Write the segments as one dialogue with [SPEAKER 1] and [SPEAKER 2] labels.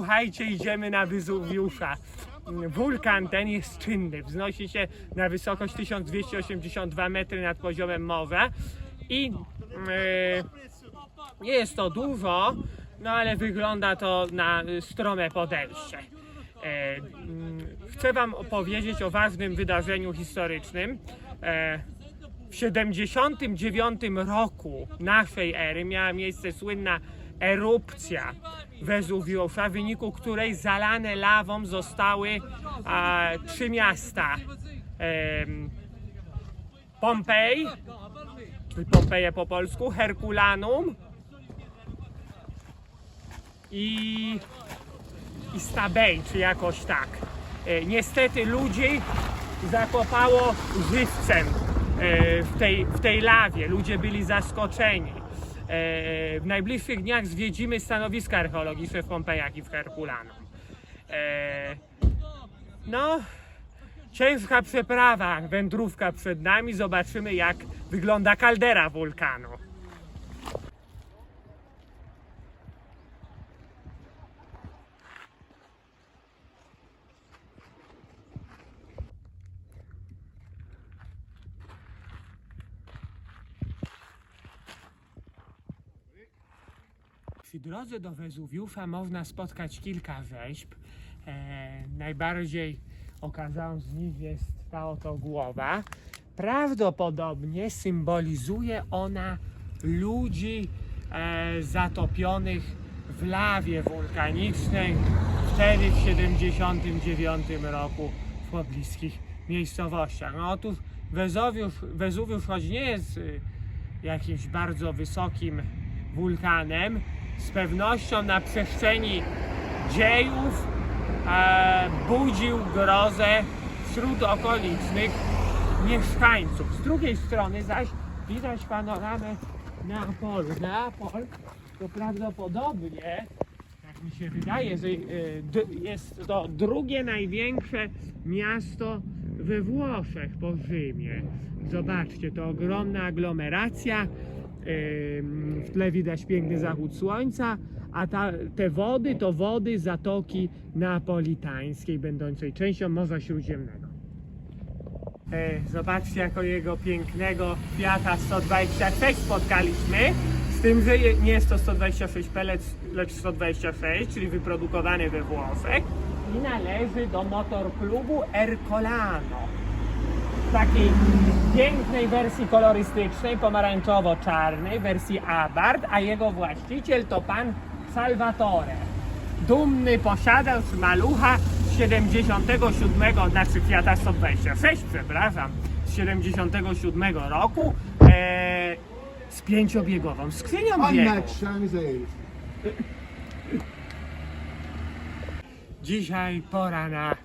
[SPEAKER 1] słuchajcie, idziemy na Wezuwiusza. Wulkan ten jest czynny, wznosi się na wysokość 1282 metry nad poziomem morza i nie jest to dużo, no ale wygląda to na strome podejście. Chcę wam opowiedzieć o ważnym wydarzeniu historycznym. W 79 roku naszej ery miała miejsce słynna erupcja Wezuwiusza, w wyniku której zalane lawą zostały 3 miasta. Pompej, czyli Pompeje po polsku, Herkulanum i Stabej, czy jakoś tak. Niestety ludzi zakopało żywcem w tej lawie. Ludzie byli zaskoczeni. W najbliższych dniach zwiedzimy stanowiska archeologiczne w Pompejach i w Herkulanum. No, ciężka przeprawa, wędrówka przed nami. Zobaczymy, jak wygląda kaldera wulkanu. Przy drodze do Wezuwiusza można spotkać kilka rzeźb. Najbardziej okazałą z nich jest ta oto głowa. Prawdopodobnie symbolizuje ona ludzi zatopionych w lawie wulkanicznej wtedy w 79 roku w pobliskich miejscowościach. No otóż Wezuwiusz, choć nie jest jakimś bardzo wysokim wulkanem, z pewnością na przestrzeni dziejów budził grozę wśród okolicznych mieszkańców. Z drugiej strony zaś widać panoramę Neapolu. Neapol to prawdopodobnie, jak mi się wydaje, że jest to drugie największe miasto we Włoszech po Rzymie. Zobaczcie, to ogromna aglomeracja. W tle widać piękny zachód słońca, a te wody to wody Zatoki Neapolitańskiej, będącej częścią Morza Śródziemnego. Zobaczcie, jakiego pięknego Fiata 126 spotkaliśmy, z tym, że nie jest to 126P, lecz 126, czyli wyprodukowany we Włoszech i należy do motorklubu Ercolano. W takiej pięknej wersji kolorystycznej, pomarańczowo-czarnej, wersji Abarth, a jego właściciel to pan Salvatore. Dumny posiadacz malucha z 77, znaczy Fiata 126, przepraszam, z 77 roku z 5-biegową skrzynią biegów. Dzisiaj pora na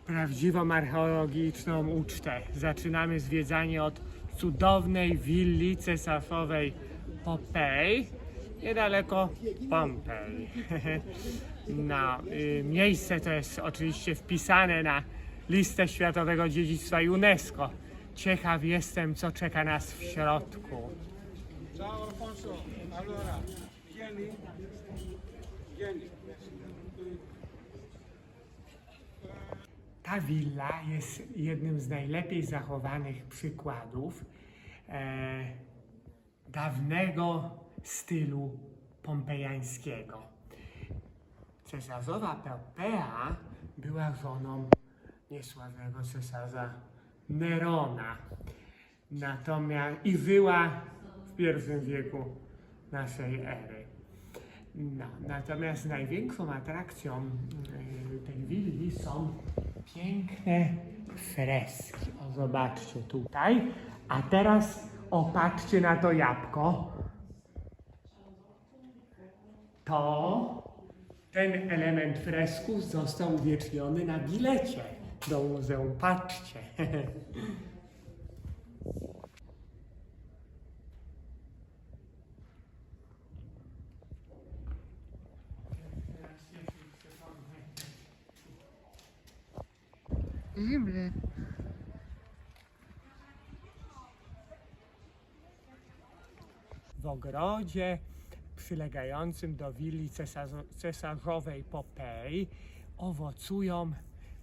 [SPEAKER 1] prawdziwą archeologiczną ucztę. Zaczynamy zwiedzanie od cudownej willi cesarzowej Popej, niedaleko Pompei. No, miejsce to jest oczywiście wpisane na listę Światowego Dziedzictwa UNESCO. Ciekaw jestem, co czeka nas w środku.
[SPEAKER 2] Ciao Alfonso, allora, vieni.
[SPEAKER 1] Ta willa jest jednym z najlepiej zachowanych przykładów dawnego stylu pompejańskiego. Cesarzowa Popea była żoną niesławnego cesarza Nerona. Natomiast i żyła w I wieku naszej ery. No, natomiast największą atrakcją tej willi są piękne freski. O, zobaczcie tutaj. A teraz opatrzcie na to jabłko. Ten element fresków został uwieczniony na bilecie do muzeum. Patrzcie. Zimny. W ogrodzie przylegającym do willi cesarzowej Popei owocują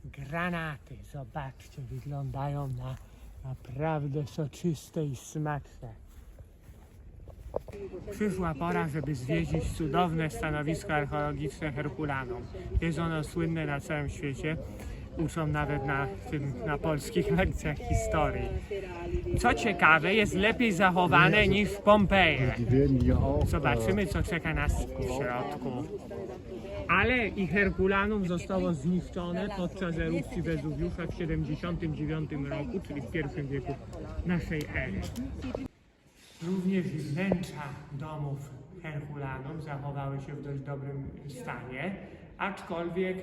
[SPEAKER 1] granaty. Zobaczcie, wyglądają na naprawdę soczyste i smaczne. Przyszła pora, żeby zwiedzić cudowne stanowisko archeologiczne Herkulanum. Jest ono słynne na całym świecie. Uczą nawet na polskich lekcjach historii. Co ciekawe, jest lepiej zachowane niż Pompeje. Zobaczymy, co czeka nas w środku. Ale i Herkulanum zostało zniszczone podczas erupcji Wezuwiusza w 79 roku, czyli w I wieku naszej ery. Również wnętrza domów Herkulanum zachowały się w dość dobrym stanie, aczkolwiek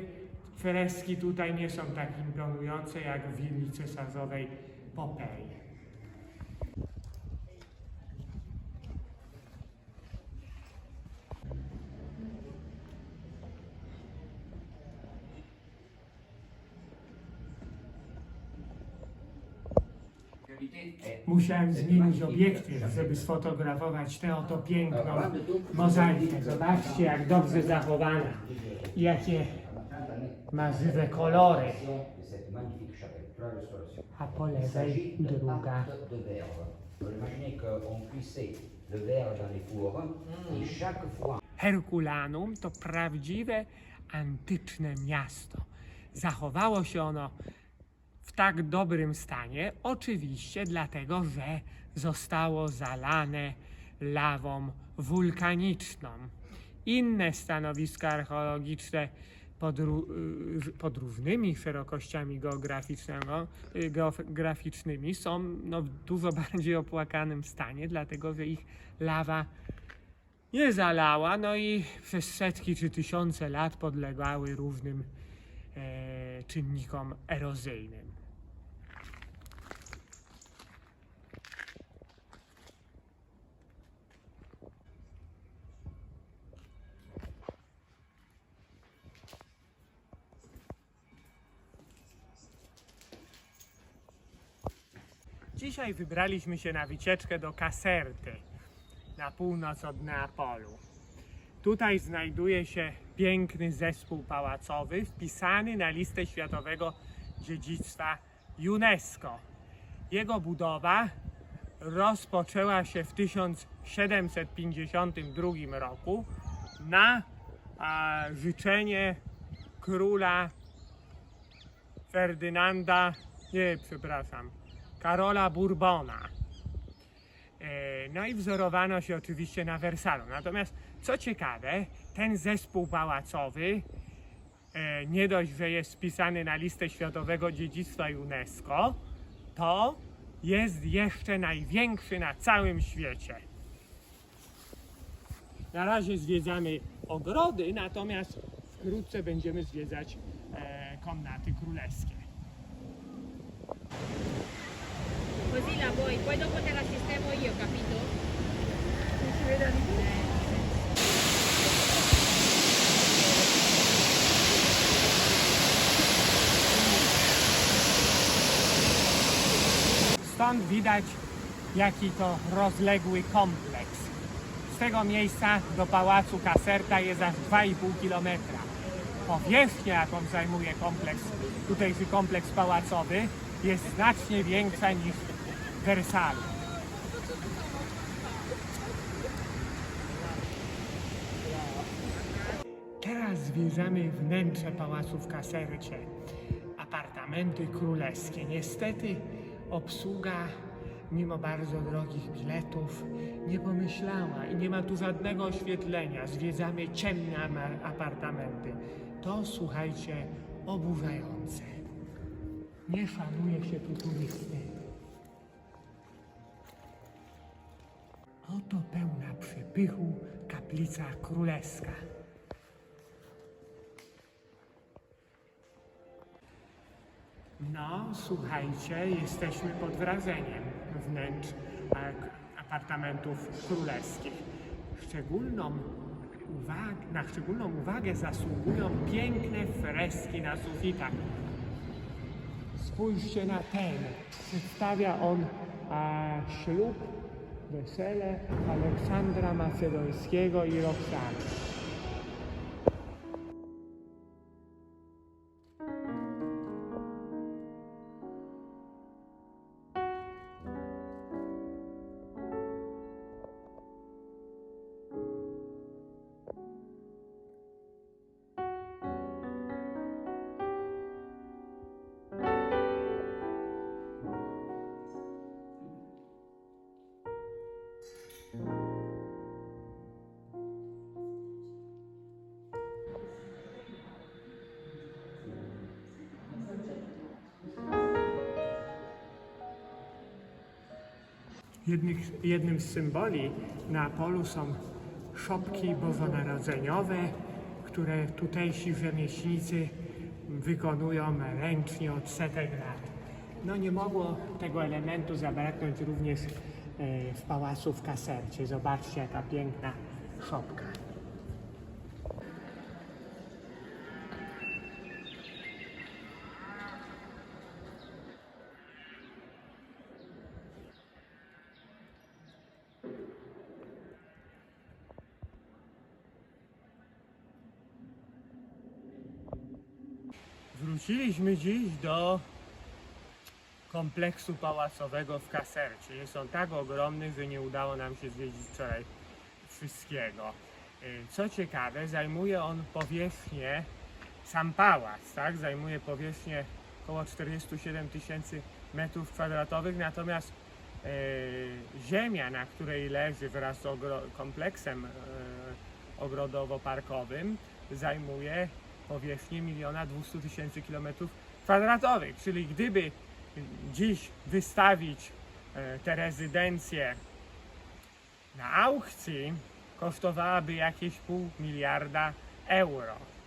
[SPEAKER 1] freski tutaj nie są tak imponujące jak w willi cesarzowej Popei. Musiałem zmienić obiektyw, żeby sfotografować tę oto piękną mozaikę. Zobaczcie, jak dobrze zachowana i jakie ma żywe kolory. A po lewej druga. Herkulanum to prawdziwe antyczne miasto. Zachowało się ono w tak dobrym stanie, oczywiście dlatego, że zostało zalane lawą wulkaniczną. Inne stanowiska archeologiczne pod różnymi szerokościami geograficznymi są w dużo bardziej opłakanym stanie, dlatego że ich lawa nie zalała, i przez setki czy tysiące lat podlegały różnym czynnikom erozyjnym. Dzisiaj wybraliśmy się na wycieczkę do Caserty, na północ od Neapolu. Tutaj znajduje się piękny zespół pałacowy wpisany na listę Światowego Dziedzictwa UNESCO. Jego budowa rozpoczęła się w 1752 roku na życzenie króla Karola Bourbona. I wzorowano się oczywiście na Wersalu. Natomiast co ciekawe, ten zespół pałacowy nie dość, że jest wpisany na listę Światowego Dziedzictwa UNESCO, to jest jeszcze największy na całym świecie. Na razie zwiedzamy ogrody, natomiast wkrótce będziemy zwiedzać komnaty królewskie.
[SPEAKER 3] Così la vuoi, poi dopo te la sistemo io, capito? Non si vede
[SPEAKER 1] Stąd widać, jaki to rozległy kompleks. Z tego miejsca do pałacu Caserta jest aż 2,5 km. Powierzchnia, jaką zajmuje tutejszy kompleks pałacowy, jest znacznie większa niż w Wersalu. Teraz zwiedzamy wnętrze pałacu w Casercie. Apartamenty królewskie. Niestety obsługa, mimo bardzo drogich biletów, nie pomyślała i nie ma tu żadnego oświetlenia. Zwiedzamy ciemne apartamenty. To, słuchajcie, oburzające. Nie szanuje się tu turysty. Oto pełna przepychu kaplica królewska. Słuchajcie, jesteśmy pod wrażeniem wnętrz apartamentów królewskich. Na szczególną uwagę zasługują piękne freski na sufitach. Spójrzcie na ten. Przedstawia on ślub Wesele Aleksandra Macedońskiego i Roxany. Jednym z symboli Neapolu są szopki bożonarodzeniowe, które tutejsi rzemieślnicy wykonują ręcznie od setek lat. No nie mogło tego elementu zabraknąć również w pałacu w Casercie. Zobaczcie, jaka piękna szopka. Wróciliśmy dziś do kompleksu pałacowego w Casercie. Jest on tak ogromny, że nie udało nam się zwiedzić wczoraj wszystkiego. Co ciekawe, zajmuje on powierzchnię, sam pałac, tak? Zajmuje powierzchnię około 47 000 metrów kwadratowych, natomiast ziemia, na której leży wraz z kompleksem ogrodowo-parkowym, zajmuje powierzchnię 1 200 000 km², czyli gdyby dziś wystawić te rezydencje na aukcji, kosztowałaby jakieś $0,5 miliarda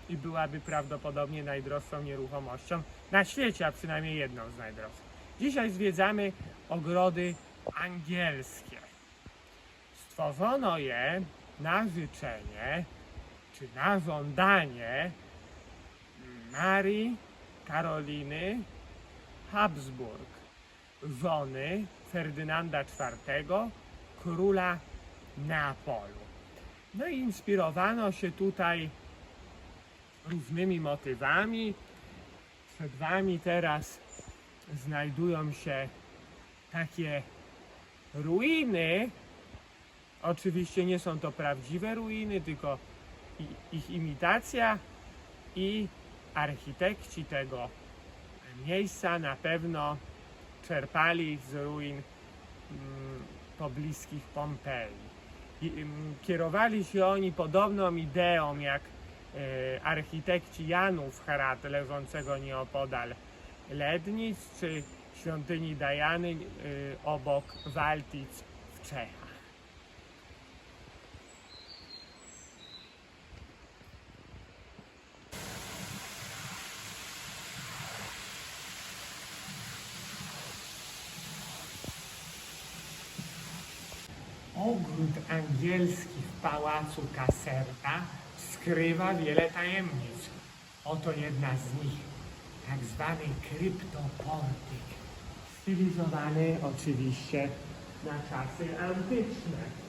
[SPEAKER 1] i byłaby prawdopodobnie najdroższą nieruchomością na świecie, a przynajmniej jedną z najdroższych. Dzisiaj zwiedzamy ogrody angielskie. Stworzono je na życzenie czy na żądanie Marii Karoliny Habsburg, żony Ferdynanda IV, króla Neapolu. No i inspirowano się tutaj różnymi motywami. Przed wami teraz znajdują się takie ruiny. Oczywiście nie są to prawdziwe ruiny, tylko ich imitacja, i architekci tego miejsca na pewno czerpali z ruin pobliskich Pompeji. Kierowali się oni podobną ideą jak architekci Janów Hrad leżącego nieopodal Lednic, czy świątyni Diany obok Waltic w Czechach. Ogród angielski w pałacu Caserta skrywa wiele tajemnic. Oto jedna z nich, tak zwany kryptoportyk, stylizowany oczywiście na czasy antyczne.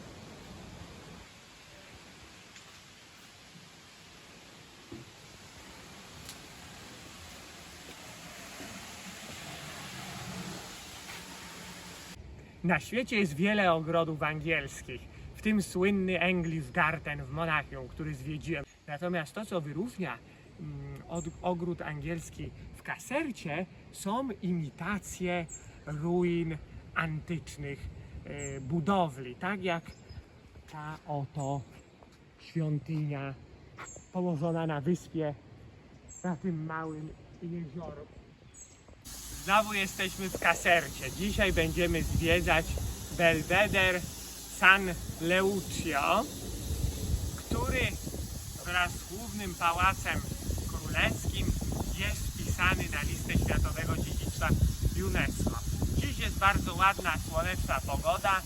[SPEAKER 1] Na świecie jest wiele ogrodów angielskich, w tym słynny English Garden w Monachium, który zwiedziłem. Natomiast to, co wyróżnia ogród angielski w Casercie, są imitacje ruin antycznych budowli, tak jak ta oto świątynia położona na wyspie, na tym małym jeziorku. Znowu jesteśmy w Casercie. Dzisiaj będziemy zwiedzać Belvedere San Leucio, który wraz z głównym pałacem królewskim jest wpisany na listę Światowego Dziedzictwa UNESCO. Dziś jest bardzo ładna, słoneczna pogoda.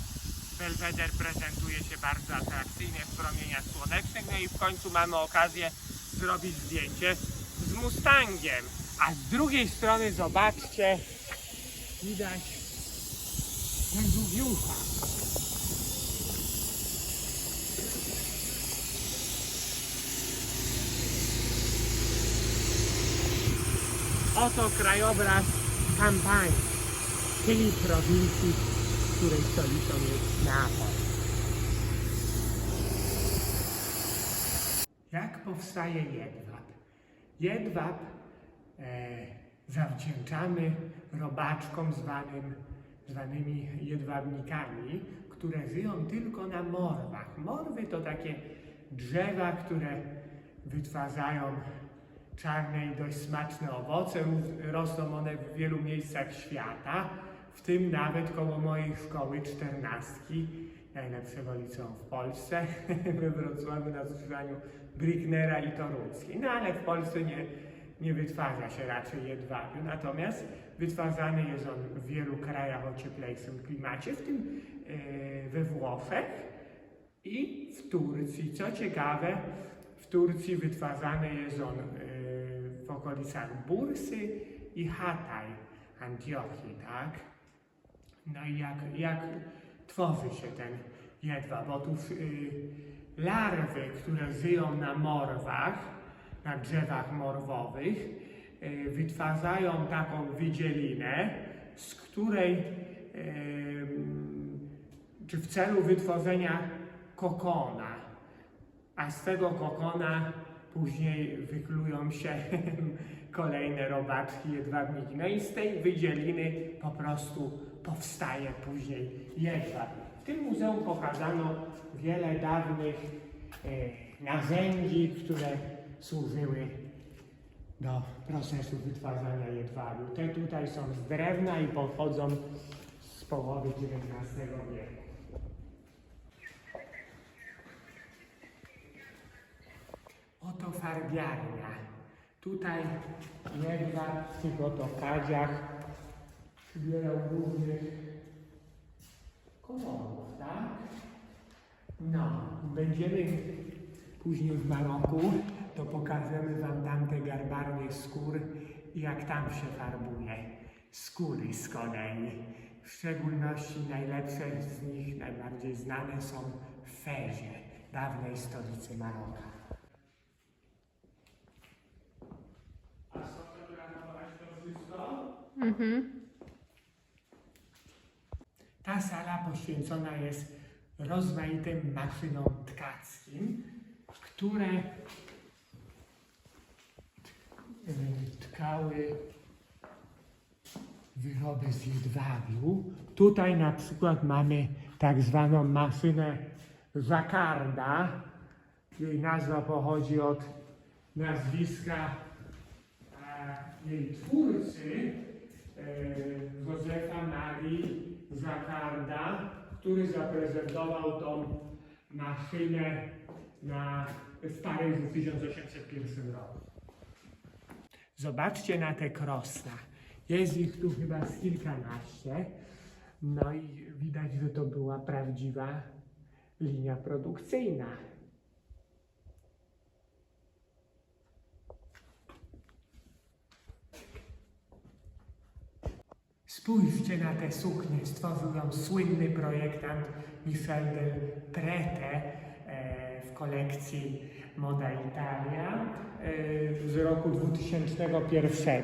[SPEAKER 1] Belvedere prezentuje się bardzo atrakcyjnie w promieniach słonecznych. No i w końcu mamy okazję zrobić zdjęcie z Mustangiem. A z drugiej strony zobaczcie, widać Wezuwiusza. Oto krajobraz Campanii, czyli prowincji, której stolicą jest Neapol. Jak powstaje jedwab? Jedwab zawdzięczamy robaczkom zwanymi jedwabnikami, które żyją tylko na morwach. Morwy to takie drzewa, które wytwarzają czarne i dość smaczne owoce. Rosną one w wielu miejscach świata, w tym nawet koło mojej szkoły 14, najlepszego liceum w Polsce, we Wrocławiu na skrzyżowaniu Brücknera i Toruńskiej. No ale w Polsce nie wytwarza się raczej jedwabiu, natomiast wytwarzany jest on w wielu krajach o cieplejszym klimacie, w tym we Włoszech i w Turcji. Co ciekawe, w Turcji wytwarzany jest on w okolicach Bursy i Hatay, Antiochii, tak? No i jak tworzy się ten jedwab? Otóż larwy, które żyją na morwach, na drzewach morwowych, wytwarzają taką wydzielinę, z której, czy w celu wytworzenia kokona, a z tego kokona później wyklują się kolejne robaczki, jedwabniki. No i z tej wydzieliny po prostu powstaje później jedwab. W tym muzeum pokazano wiele dawnych narzędzi, które służyły do procesu wytwarzania jedwabiu. Te tutaj są z drewna i pochodzą z połowy XIX wieku. Oto farbiarnia. Tutaj jedwab w tych oto kadziach przybierał różnych kolorów, tak? No, będziemy później w Maroku, to pokażemy wam tam te garbarnie skór i jak tam się farbuje skóry z kolei. W szczególności najlepsze z nich, najbardziej znane są w Fezie, dawnej stolicy Maroka. A sfotografować to wszystko? Ta sala poświęcona jest rozmaitym maszynom tkackim, które tkały wyroby z jedwabiu. Tutaj na przykład mamy tak zwaną maszynę Jacquarda. Jej nazwa pochodzi od nazwiska jej twórcy, Józefa Marii Jacquarda, który zaprezentował tą maszynę w Paryżu w 1801 roku. Zobaczcie na te krosna. Jest ich tu chyba z kilkanaście. No i widać, że to była prawdziwa linia produkcyjna. Spójrzcie na te suknie. Stworzył ją słynny projektant Michel del Prete w kolekcji Moda Italia z roku 2001.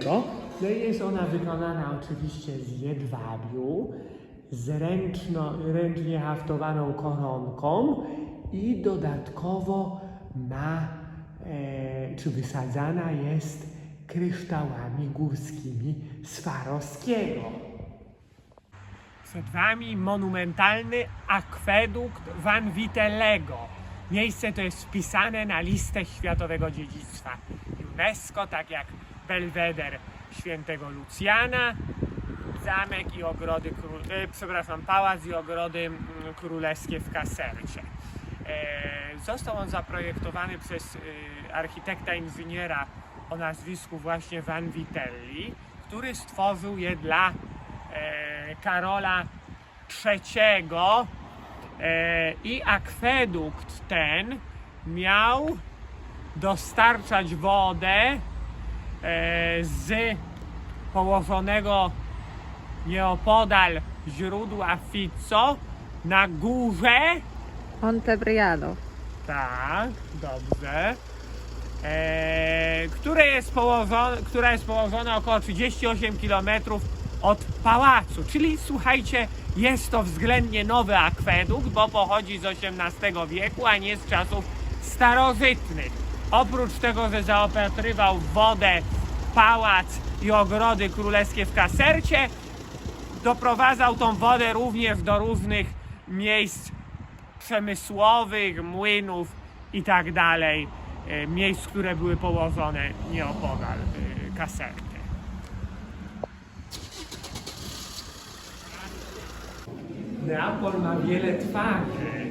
[SPEAKER 1] No i jest ona wykonana oczywiście z jedwabiu, z ręcznie haftowaną koronką i dodatkowo czy wysadzana jest kryształami górskimi Swarowskiego. Przed wami monumentalny akwedukt Van Vitellego. Miejsce to jest wpisane na listę Światowego Dziedzictwa UNESCO, tak jak Belweder Świętego Lucjana, zamek i ogrody, pałac i ogrody królewskie w Casercie. Został on zaprojektowany przez architekta inżyniera o nazwisku właśnie Van Vitelli, który stworzył je dla Karola III i akwedukt ten miał dostarczać wodę z położonego nieopodal źródła Fizzo na górze
[SPEAKER 4] Montebriano.
[SPEAKER 1] Tak, dobrze. która jest położona około 38 km od pałacu. Czyli słuchajcie, jest to względnie nowy akwedukt, bo pochodzi z XVIII wieku, a nie z czasów starożytnych. Oprócz tego, że zaopatrywał w wodę pałac i ogrody królewskie w Casercie, doprowadzał tą wodę również do różnych miejsc przemysłowych, młynów i tak dalej, miejsc, które były położone nieopodal Caserty. Neapol ma wiele twarzy.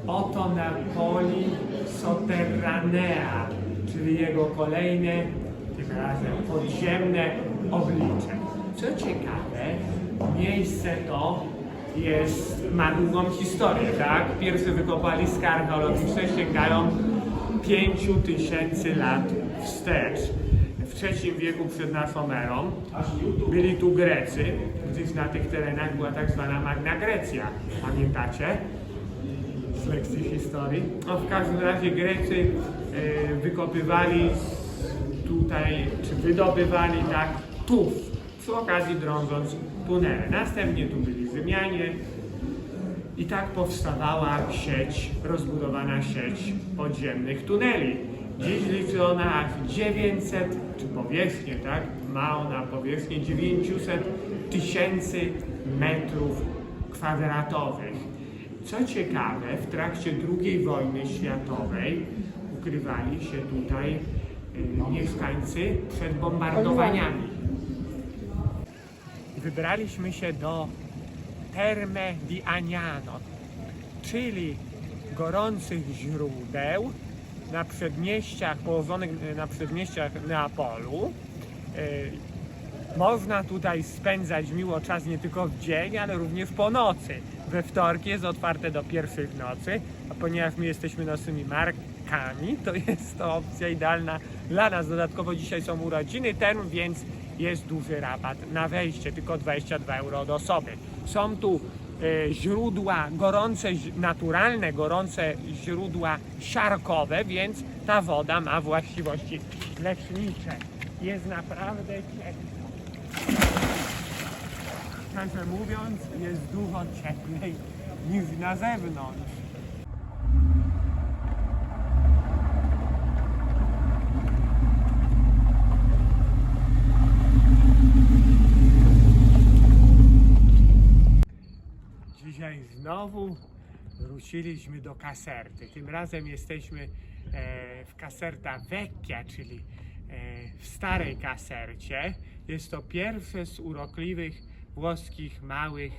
[SPEAKER 1] Oto Napoli Sotterranea, czyli jego kolejne, tym razem podziemne oblicze. Co ciekawe, miejsce to ma długą historię, tak? Pierwsze wykopaliska archeologiczne sięgają 5000 lat wstecz. W III wieku przed naszą erą byli tu Grecy, gdyż na tych terenach była tak zwana Magna Grecja. Pamiętacie? Z lekcji historii. No, w każdym razie Grecy wykopywali tutaj, czy wydobywali tak tuf, przy okazji drążąc tunele. Następnie tu byli Rzymianie i tak powstawała rozbudowana sieć podziemnych tuneli. Dziś liczy ona aż 900, czy powierzchnię, tak? Ma ona powierzchnię 900 000 metrów kwadratowych. Co ciekawe, w trakcie II wojny światowej ukrywali się tutaj mieszkańcy przed bombardowaniami. Wybraliśmy się do Terme di Agnano, czyli gorących źródeł na przedmieściach, położonych na przedmieściach Neapolu. Można tutaj spędzać miło czas nie tylko w dzień, ale również po nocy. We wtorki jest otwarte do pierwszej w nocy, a ponieważ my jesteśmy nocnymi markami, to jest to opcja idealna dla nas. Dodatkowo dzisiaj są urodziny ten, więc jest duży rabat na wejście, tylko 22 euro od osoby. Są tu źródła gorące, naturalne, gorące źródła siarkowe, więc ta woda ma właściwości lecznicze. Jest naprawdę ciepło. Szczerze mówiąc, jest dużo cieplej niż na zewnątrz. Dzisiaj znowu wróciliśmy do Caserty. Tym razem jesteśmy w Caserta Vecchia, czyli w starej Casercie. Jest to pierwsze z urokliwych włoskich, małych,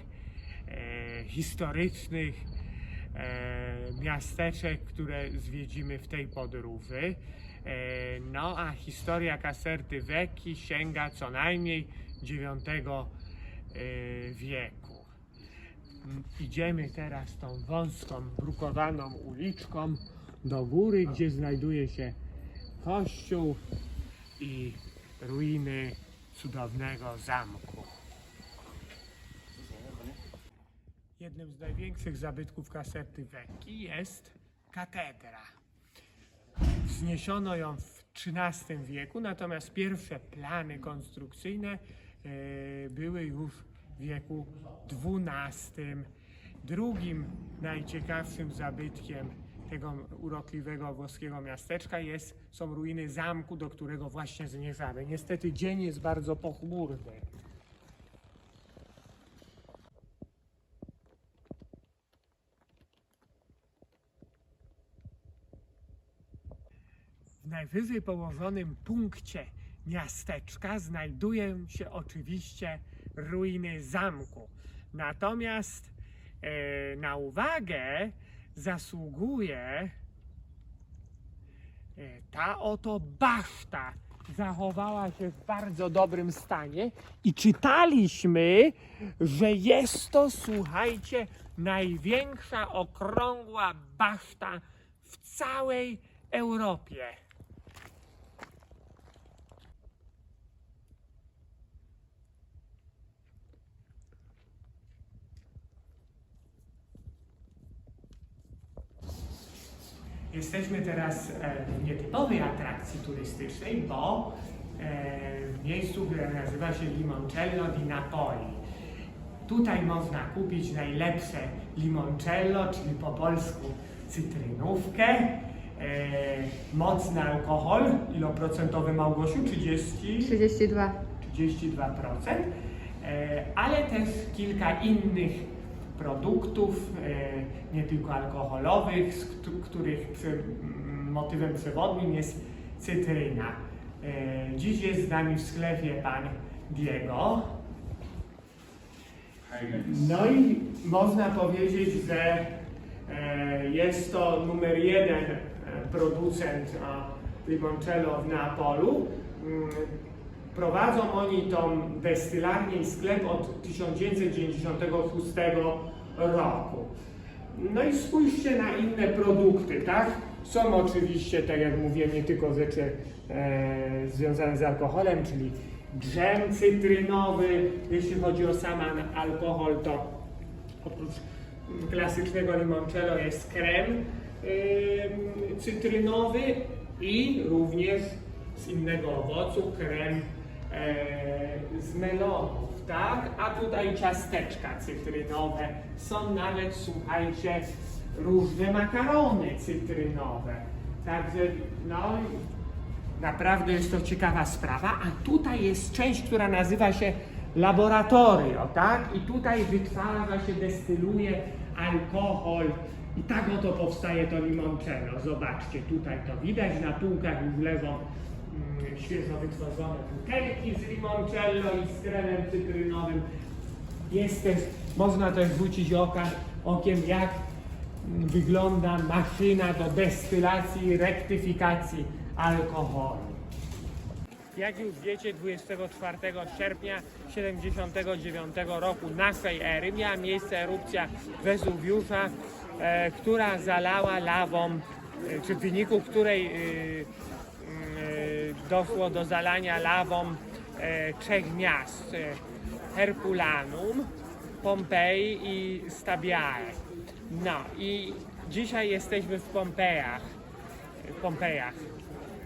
[SPEAKER 1] historycznych miasteczek, które zwiedzimy w tej podróży. No a historia Caserty Vecchii sięga co najmniej IX wieku. Idziemy teraz tą wąską, brukowaną uliczką do góry, gdzie znajduje się kościół i ruiny cudownego zamku. Jednym z największych zabytków Caserty Vecchii jest katedra. Wzniesiono ją w XIII wieku, natomiast pierwsze plany konstrukcyjne były już w wieku XII. Drugim najciekawszym zabytkiem tego urokliwego włoskiego miasteczka są ruiny zamku, do którego właśnie zmierzamy. Niestety dzień jest bardzo pochmurny. W najwyżej położonym punkcie miasteczka znajdują się oczywiście ruiny zamku. Natomiast na uwagę zasługuje ta oto baszta. Zachowała się w bardzo dobrym stanie i czytaliśmy, że jest to, słuchajcie, największa okrągła baszta w całej Europie. Jesteśmy teraz w nietypowej atrakcji turystycznej, bo w miejscu, które nazywa się Limoncello di Napoli. Tutaj można kupić najlepsze limoncello, czyli po polsku cytrynówkę, mocny alkohol, iloprocentowy, Małgosiu?
[SPEAKER 4] 32.
[SPEAKER 1] 32%, ale też kilka innych produktów, nie tylko alkoholowych, których motywem przewodnim jest cytryna. Dziś jest z nami w sklepie pan Diego. No i można powiedzieć, że jest to numer 1 producent limoncello w Neapolu. Prowadzą oni tą destylarnię i sklep od 1996 roku. No i spójrzcie na inne produkty, tak? Są oczywiście, tak jak mówiłem, nie tylko rzeczy związane z alkoholem, czyli dżem cytrynowy. Jeśli chodzi o sam alkohol, to oprócz klasycznego limoncello jest krem cytrynowy i również z innego owocu krem z melonów, tak? A tutaj ciasteczka cytrynowe. Są nawet, słuchajcie, różne makarony cytrynowe. Także, no, naprawdę jest to ciekawa sprawa. A tutaj jest część, która nazywa się laboratorio, tak? I tutaj wytwarza się, destyluje alkohol. I tak oto powstaje to limoncello. Zobaczcie, tutaj to widać, na półkach już leżą świeżo wytworzone butelki z limoncello i z kremem cytrynowym. Jest też, można też rzucić okiem, jak wygląda maszyna do destylacji i rektyfikacji alkoholu. Jak już wiecie, 24 sierpnia 1979 roku naszej ery miała miejsce erupcja Wezuwiusza, która zalała lawą, czy w wyniku której doszło do zalania lawą 3 miast: Herculanum, Pompeji i Stabiae. No i dzisiaj jesteśmy w Pompejach.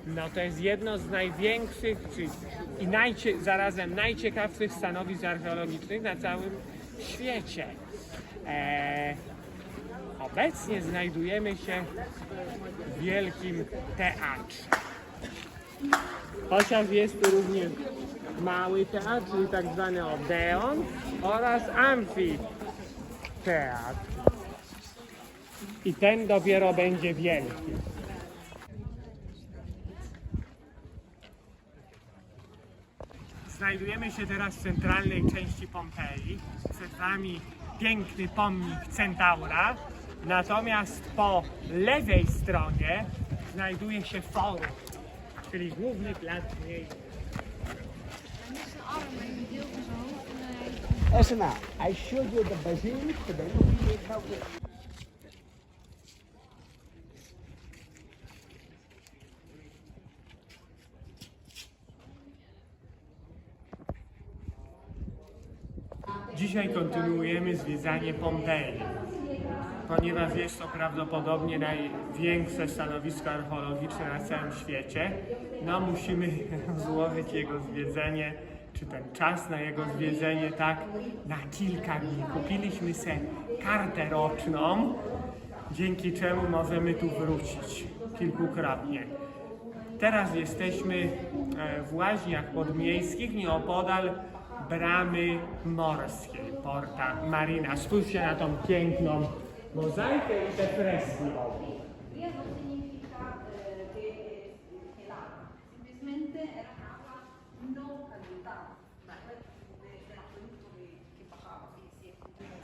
[SPEAKER 1] No to jest jedno z największych i zarazem najciekawszych stanowisk archeologicznych na całym świecie. Obecnie znajdujemy się w Wielkim Teatrze. Chociaż jest tu również mały teatr, czyli tak zwany Odeon oraz amfiteatr. I ten dopiero będzie wielki. Znajdujemy się teraz w centralnej części Pompeji. Przed wami piękny pomnik Centaura. Natomiast po lewej stronie znajduje się forum, czyli główny plac miejski.
[SPEAKER 5] Listen now, I showed you the basilica, but then we didn't help it.
[SPEAKER 1] Dzisiaj kontynuujemy zwiedzanie Pompeji, ponieważ jest to prawdopodobnie największe stanowisko archeologiczne na całym świecie. No musimy złożyć jego zwiedzenie, czy ten czas na jego zwiedzenie, tak, na kilka dni. Kupiliśmy sobie kartę roczną, dzięki czemu możemy tu wrócić kilkukrotnie. Teraz jesteśmy w łaźniach podmiejskich, nieopodal bramy morskiej, Porta Marina. Spójrzcie na tą piękną mozaikę i te freski.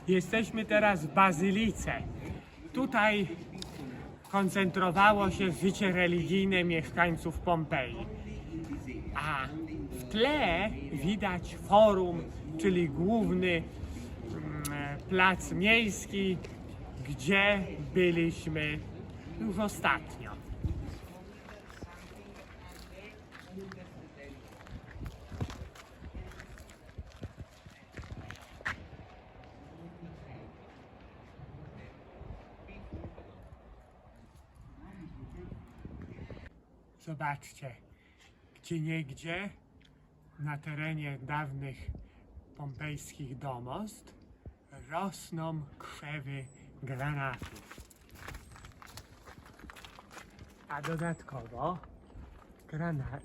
[SPEAKER 1] Jesteśmy teraz w bazylice. Tutaj koncentrowało się życie religijne mieszkańców Pompeji. A w tle widać forum, czyli główny plac miejski, gdzie byliśmy już ostatnio. Zobaczcie, gdzieniegdzie na terenie dawnych pompejskich domostw rosną krzewy granatów. A dodatkowo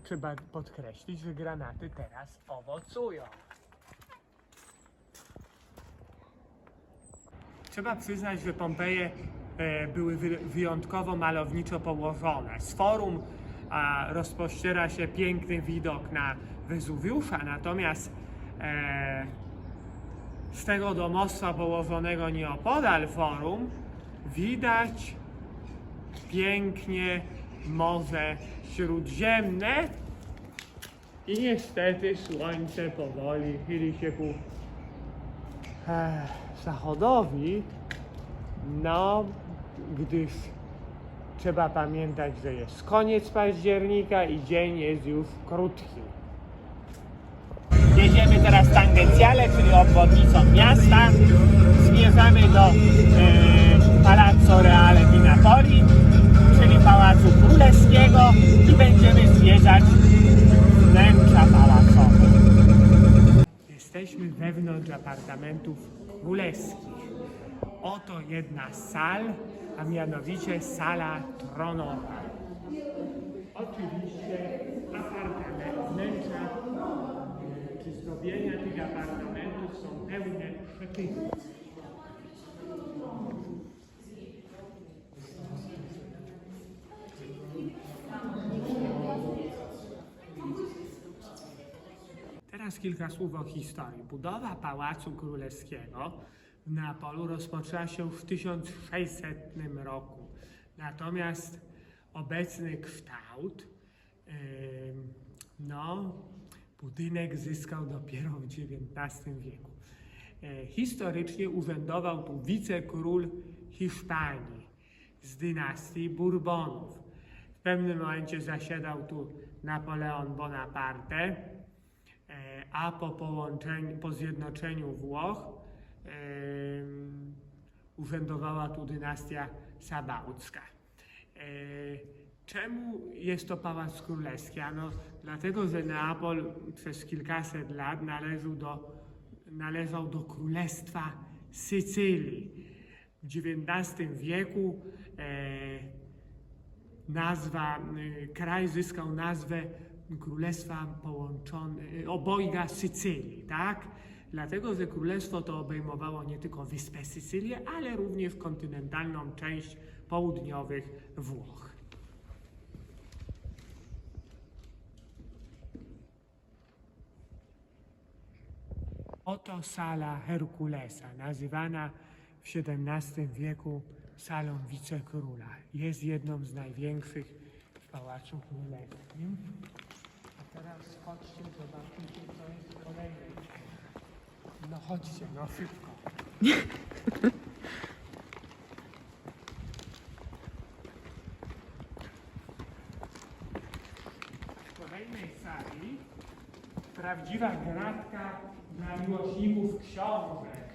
[SPEAKER 1] trzeba podkreślić, że granaty teraz owocują. Trzeba przyznać, że Pompeje były wyjątkowo malowniczo położone. Z forum rozpościera się piękny widok na Wezuwiusza, natomiast z tego domostwa położonego nieopodal forum widać pięknie Morze Śródziemne i niestety słońce powoli chyli się ku zachodowi, no gdyż trzeba pamiętać, że jest koniec października i dzień jest już krótki. Jedziemy teraz tangencjale, czyli obwodnicą miasta. Zmierzamy do Palazzo Reale Minatori, czyli Pałacu Królewskiego i będziemy zwiedzać wnętrza pałacowe. Jesteśmy wewnątrz apartamentów królewskich. Oto jedna z sal, a mianowicie sala tronowa. Oczywiście wnętrza czy zdobienia tych apartamentów są pełne przepychów. Teraz kilka słów o historii. Budowa Pałacu Królewskiego w Neapolu rozpoczęła się już w 1600 roku. Natomiast obecny kształt budynek zyskał dopiero w XIX wieku. Historycznie urzędował tu wicekról Hiszpanii z dynastii Bourbonów. W pewnym momencie zasiadał tu Napoleon Bonaparte, a po zjednoczeniu Włoch urzędowała tu dynastia Sabaucka. Czemu jest to Pałac Królewski? Ano, dlatego, że Neapol przez kilkaset lat należał do Królestwa Sycylii. W XIX wieku kraj zyskał nazwę Królestwa Obojga Sycylii, tak? Dlatego, że królestwo to obejmowało nie tylko wyspę Sycylię, ale również kontynentalną część południowych Włoch. Oto sala Herkulesa, nazywana w XVII wieku salą wicekróla. Jest jedną z największych w Pałacu Królewskim. A teraz chodźcie, zobaczcie, co jest kolejne. No chodźcie, no szybko. W kolejnej sali prawdziwa gratka dla miłośników książek.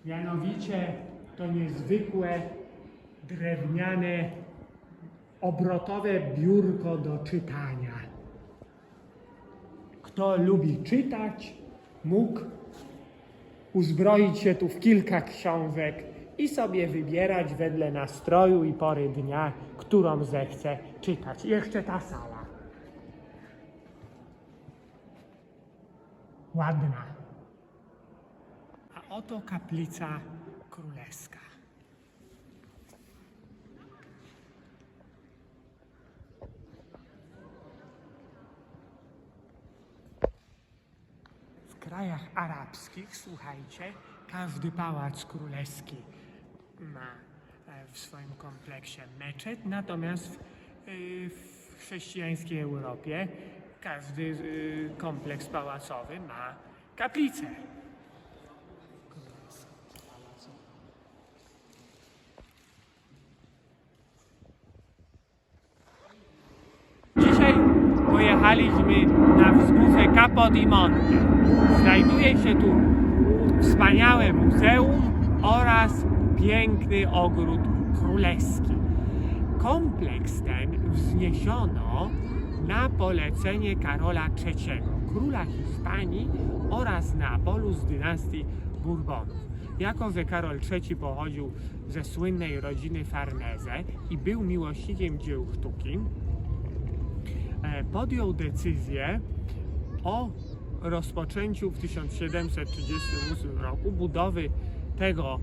[SPEAKER 1] Mianowicie to niezwykłe, drewniane, obrotowe biurko do czytania. Kto lubi czytać, mógł uzbroić się tu w kilka książek i sobie wybierać wedle nastroju i pory dnia, którą zechce czytać. I jeszcze ta sala. Ładna. A oto kaplica królewska. W krajach arabskich, słuchajcie, każdy pałac królewski ma w swoim kompleksie meczet, natomiast w chrześcijańskiej Europie każdy kompleks pałacowy ma kaplicę. Dzisiaj pojechaliśmy na wzgórze Capodimonte. Znajduje się tu wspaniałe muzeum oraz piękny ogród królewski. Kompleks ten wzniesiono na polecenie Karola III, króla Hiszpanii oraz Neapolu z dynastii Bourbonów. Jako że Karol III pochodził ze słynnej rodziny Farnese i był miłośnikiem dzieł sztuki, podjął decyzję o rozpoczęciu w 1738 roku budowy tego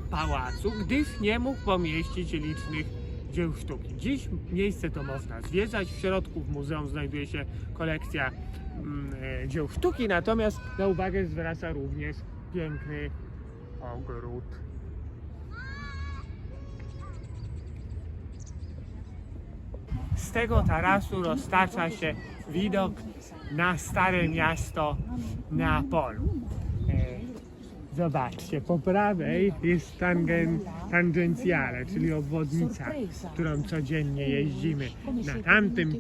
[SPEAKER 1] pałacu, gdyż nie mógł pomieścić licznych dzieł sztuki. Dziś miejsce to można zwiedzać. W środku w muzeum znajduje się kolekcja dzieł sztuki, natomiast na uwagę zwraca również piękny ogród. Z tego tarasu roztacza się widok na stare miasto Neapolu. Zobaczcie, po prawej jest tangencjale, czyli obwodnica, którą codziennie jeździmy. Na tamtym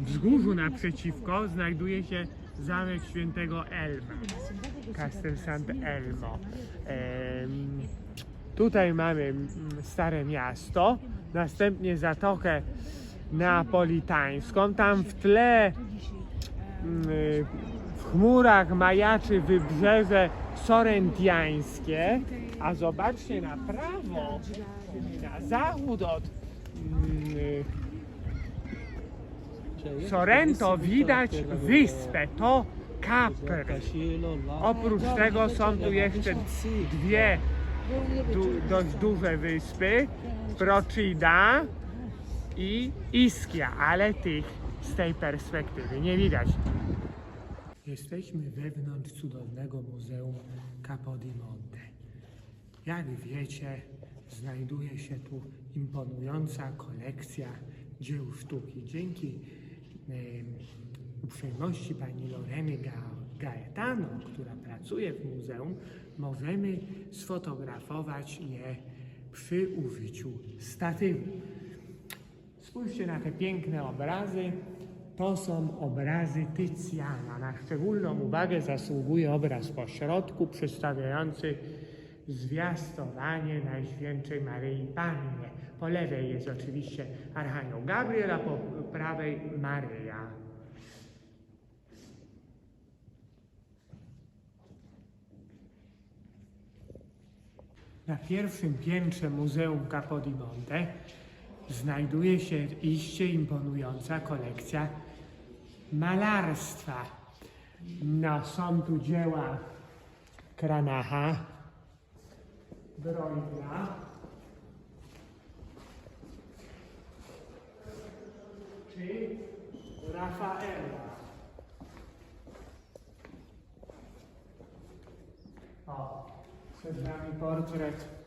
[SPEAKER 1] wzgórzu naprzeciwko znajduje się zamek świętego Elma, Castel Sant'Elmo. Tutaj mamy Stare Miasto, następnie Zatokę Neapolitańską. Tam w tle w chmurach majaczy wybrzeże sorrentiańskie, a zobaczcie na prawo, czyli na zachód od Sorrento widać wyspę, to Capri. Oprócz tego są tu jeszcze dwie dość duże wyspy, Procida i Ischia, ale tych z tej perspektywy nie widać. Jesteśmy wewnątrz cudownego Muzeum Capodimonte. Jak wiecie, znajduje się tu imponująca kolekcja dzieł sztuki. Dzięki uprzejmości pani Loreny Gaetano, która pracuje w muzeum, możemy sfotografować je przy użyciu statywu. Spójrzcie na te piękne obrazy. To są obrazy Tycjana. Na szczególną uwagę zasługuje obraz po środku, przedstawiający zwiastowanie Najświętszej Maryi Pannie. Po lewej jest oczywiście Archanioł Gabriel, a po prawej Maryja. Na pierwszym piętrze Muzeum Capodimonte znajduje się iście imponująca kolekcja malarstwa. No, są tu dzieła Cranacha, Bruegela, czy Rafaela. O, przed nami portret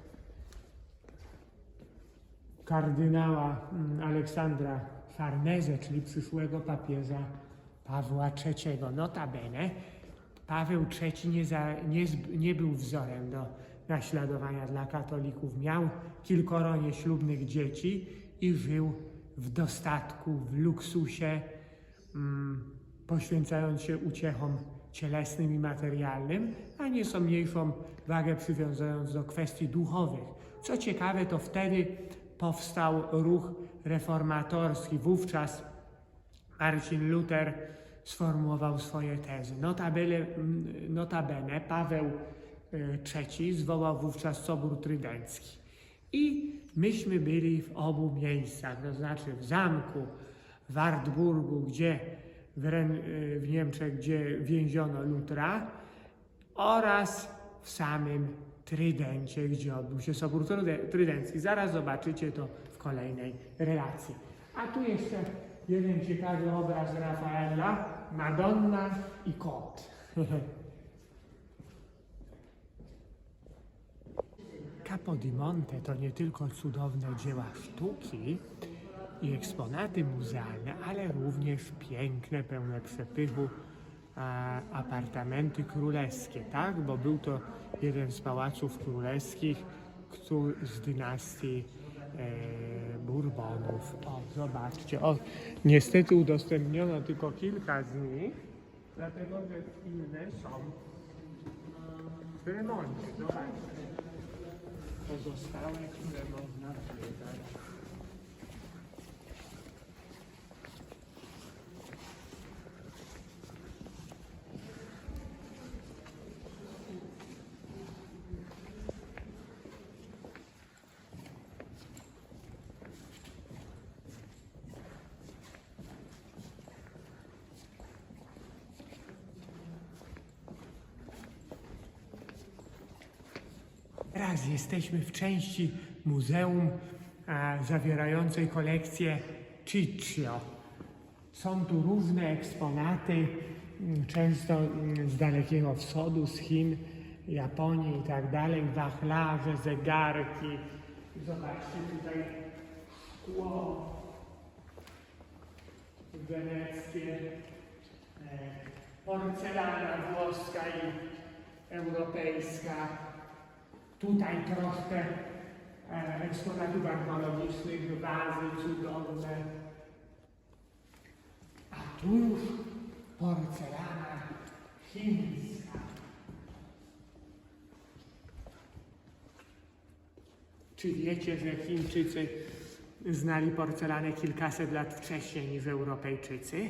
[SPEAKER 1] kardynała Aleksandra Farnese, czyli przyszłego papieża Pawła III. Notabene Paweł III nie był wzorem do naśladowania dla katolików. Miał kilkoro nieślubnych dzieci i żył w dostatku, w luksusie, poświęcając się uciechom cielesnym i materialnym, a nieco mniejszą wagę przywiązując do kwestii duchowych. Co ciekawe, to wtedy powstał ruch reformatorski. Wówczas Marcin Luther sformułował swoje tezy. Notabene Paweł III zwołał wówczas Sobór Trydencki. I myśmy byli w obu miejscach, to znaczy w zamku w Wartburgu, w Niemczech, gdzie więziono Lutra, oraz w samym Trydencie, gdzie odbył się Sobór Trydencki. Zaraz zobaczycie to w kolejnej relacji. A tu jeszcze jeden ciekawy obraz Rafaela, Madonna i kot. Capodimonte to nie tylko cudowne dzieła sztuki i eksponaty muzealne, ale również piękne, pełne przepychu apartamenty królewskie, tak? Bo był to jeden z pałaców królewskich z dynastii Bourbonów. O, zobaczcie. O, niestety udostępniono tylko kilka z nich, dlatego że inne są w remoncie. Zobaczcie. Pozostałe, które można zwiedzać. teraz jesteśmy w części muzeum zawierającej kolekcję Ciccio. Są tu różne eksponaty, często z Dalekiego Wschodu, z Chin, Japonii i tak dalej, wachlarze, zegarki. Zobaczcie tutaj szkło weneckie, porcelana włoska i europejska. Tutaj troszkę eksponatów archeologicznych, wazy cudowne. A tu już porcelana chińska. Czy wiecie, że Chińczycy znali porcelanę kilkaset lat wcześniej niż Europejczycy?